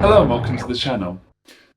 Hello and welcome to the channel.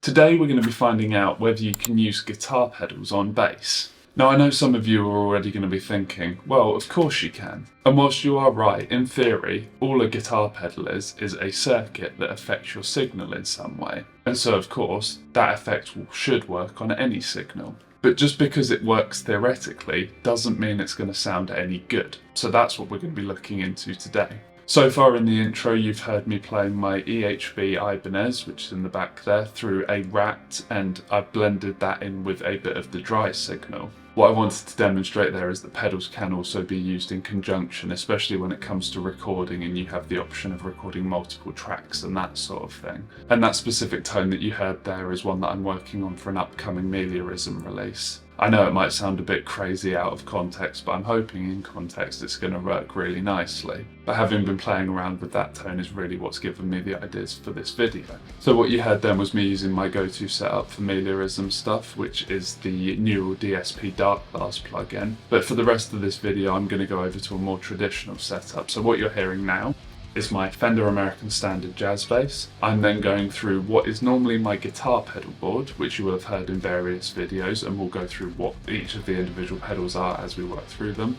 Today we're going to be finding out whether you can use guitar pedals on bass. Now I know some of you are already going to be thinking, well of course you can. And whilst you are right, in theory, all a guitar pedal is a circuit that affects your signal in some way. And so of course, that effect should work on any signal. But just because it works theoretically doesn't mean it's going to sound any good. So that's what we're going to be looking into today. So far in the intro you've heard me playing my EHB Ibanez, which is in the back there, through a Rat, and I've blended that in with a bit of the dry signal. What I wanted to demonstrate there is that pedals can also be used in conjunction, especially when it comes to recording and you have the option of recording multiple tracks and that sort of thing. And that specific tone that you heard there is one that I'm working on for an upcoming Meliorism release. I know it might sound a bit crazy out of context, but I'm hoping in context it's going to work really nicely. But having been playing around with that tone is really what's given me the ideas for this video. So what you heard then was me using my go-to setup for Meliorism stuff, which is the Neural DSP Dark Glass plugin. But for the rest of this video I'm going to go over to a more traditional setup. So what you're hearing now is my Fender American Standard Jazz Bass. I'm then going through what is normally my guitar pedal board, which you will have heard in various videos, and we'll go through what each of the individual pedals are as we work through them.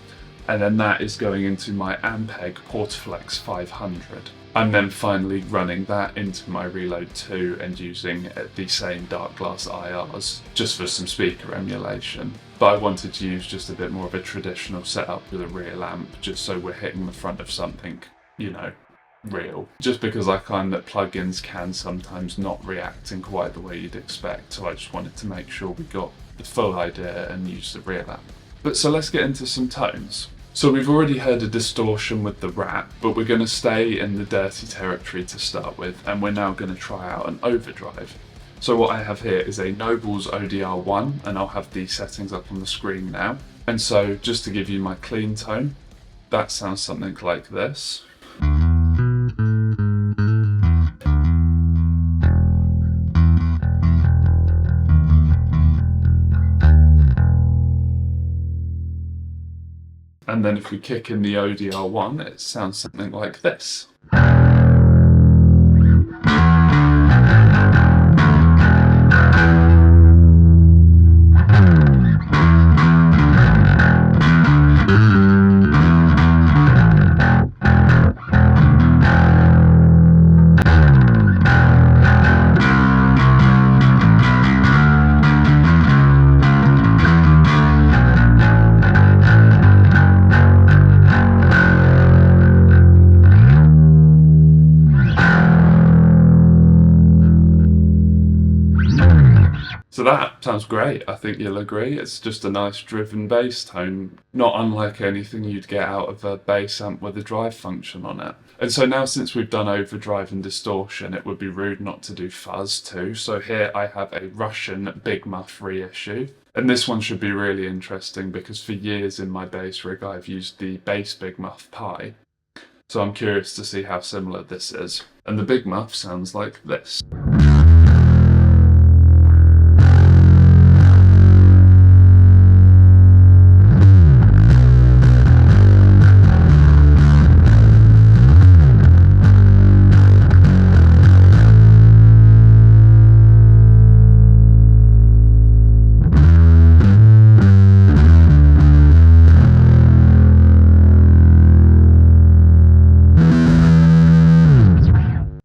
And then that is going into my Ampeg Portaflex 500. I'm then finally running that into my Reload 2 and using the same Dark Glass IRs just for some speaker emulation. But I wanted to use just a bit more of a traditional setup with a real amp, just so we're hitting the front of something, you know, real. Just because I find that plugins can sometimes not react in quite the way you'd expect, so I just wanted to make sure we got the full idea and use the real amp. But so let's get into some tones. So we've already heard a distortion with the Rat, but we're going to stay in the dirty territory to start with, and we're now going to try out an overdrive. So what I have here is a Nobels ODR1, and I'll have these settings up on the screen now. And so just to give you my clean tone, that sounds something like this. And then if we kick in the ODR1, it sounds something like this. So that sounds great, I think you'll agree. It's just a nice driven bass tone, not unlike anything you'd get out of a bass amp with a drive function on it. And so now since we've done overdrive and distortion, it would be rude not to do fuzz too. So here I have a Russian Big Muff reissue. And this one should be really interesting because for years in my bass rig I've used the bass Big Muff Pi. So I'm curious to see how similar this is. And the Big Muff sounds like this.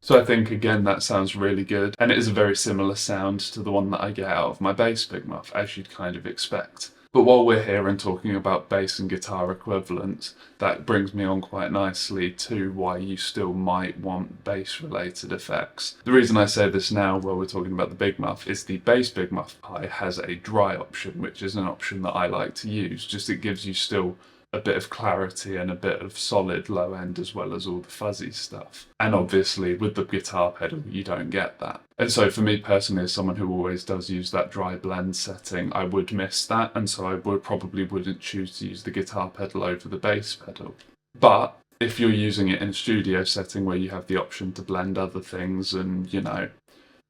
So I think again that sounds really good, and it is a very similar sound to the one that I get out of my bass Big Muff, as you'd kind of expect. But while we're here and talking about bass and guitar equivalents, that brings me on quite nicely to why you still might want bass related effects. The reason I say this now while we're talking about the Big Muff is the bass Big Muff Pi has a dry option, which is an option that I like to use. Just it gives you still a bit of clarity and a bit of solid low end as well as all the fuzzy stuff. And obviously with the guitar pedal you don't get that. And so for me personally, as someone who always does use that dry blend setting, I would miss that, and so I probably wouldn't choose to use the guitar pedal over the bass pedal. But if you're using it in a studio setting where you have the option to blend other things and, you know,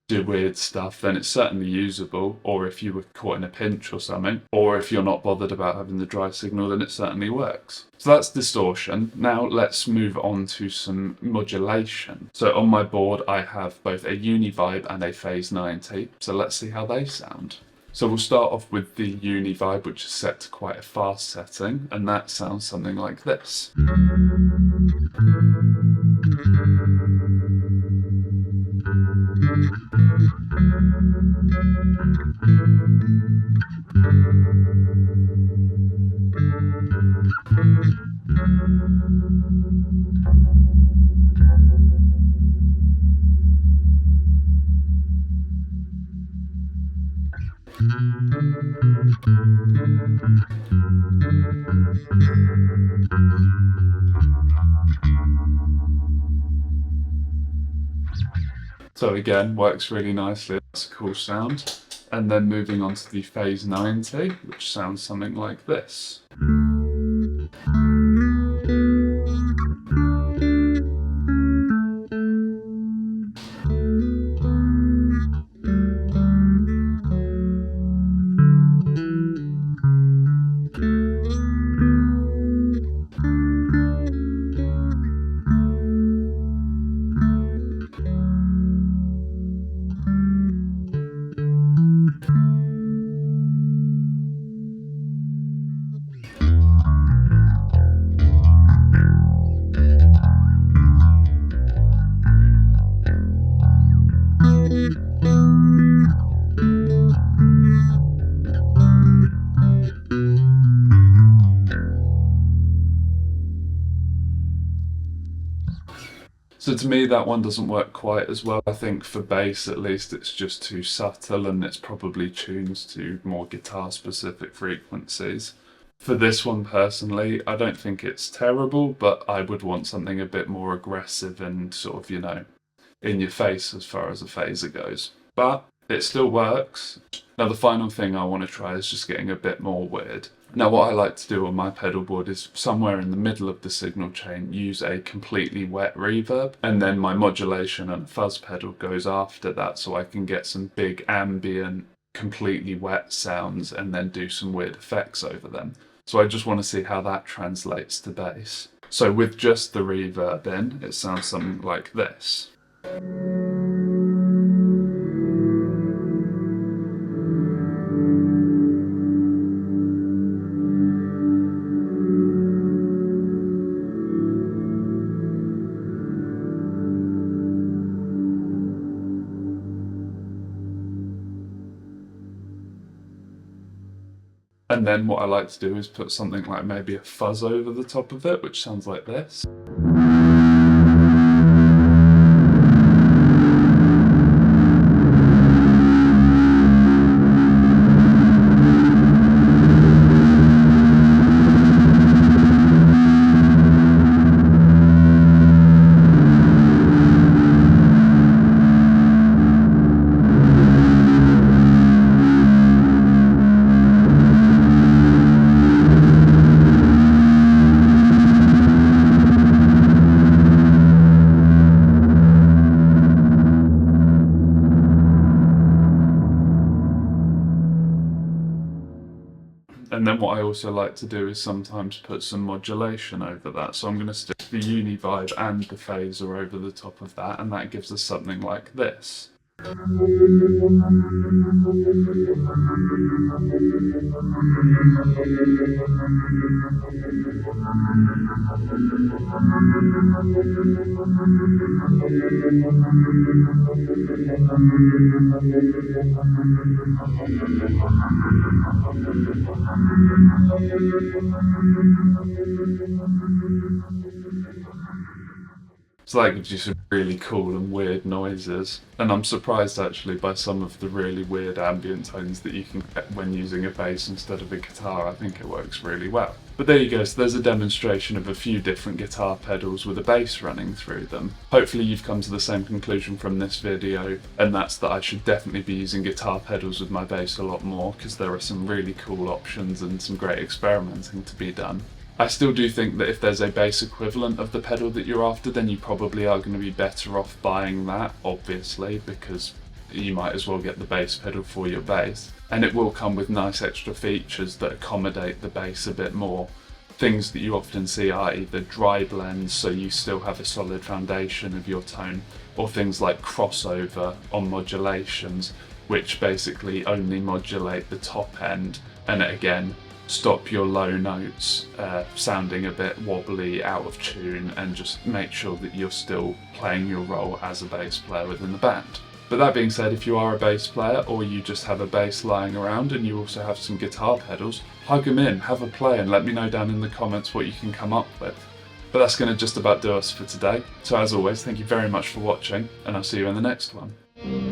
do weird stuff, then it's certainly usable, or if you were caught in a pinch or something, or if you're not bothered about having the dry signal, then it certainly works. So that's distortion. Now let's move on to some modulation. So on my board I have both a Uni-Vibe and a Phase 90, so let's see how they sound. So we'll start off with the Uni-Vibe, which is set to quite a fast setting, and that sounds something like this. So again, works really nicely, that's a cool sound. And then moving on to the Phase 90, which sounds something like this. So to me that one doesn't work quite as well. I think for bass at least it's just too subtle and it's probably tuned to more guitar specific frequencies. For this one personally, I don't think it's terrible, but I would want something a bit more aggressive and sort of, you know, in your face as far as a phaser goes. But it still works. Now the final thing I want to try is just getting a bit more weird. Now what I like to do on my pedal board is somewhere in the middle of the signal chain use a completely wet reverb, and then my modulation and fuzz pedal goes after that, so I can get some big ambient completely wet sounds and then do some weird effects over them. So I just want to see how that translates to bass. So with just the reverb in, it sounds something like this. And then what I like to do is put something like maybe a fuzz over the top of it, which sounds like this. And then what I also like to do is sometimes put some modulation over that. So I'm going to stick the Uni-Vibe and the phaser over the top of that, and that gives us something like this. So that gives you some really cool and weird noises. And I'm surprised actually by some of the really weird ambient tones that you can get when using a bass instead of a guitar. I think it works really well. But there you go, so there's a demonstration of a few different guitar pedals with a bass running through them. Hopefully you've come to the same conclusion from this video, and that's that I should definitely be using guitar pedals with my bass a lot more, because there are some really cool options and some great experimenting to be done. I still do think that if there's a bass equivalent of the pedal that you're after, then you probably are going to be better off buying that, obviously, because you might as well get the bass pedal for your bass. And it will come with nice extra features that accommodate the bass a bit more. Things that you often see are either dry blends, so you still have a solid foundation of your tone, or things like crossover on modulations, which basically only modulate the top end and again stop your low notes sounding a bit wobbly, out of tune, and just make sure that you're still playing your role as a bass player within the band. But that being said, if you are a bass player or you just have a bass lying around and you also have some guitar pedals, plug them in, have a play, and let me know down in the comments what you can come up with. But that's going to just about do us for today. So as always, thank you very much for watching, and I'll see you in the next one.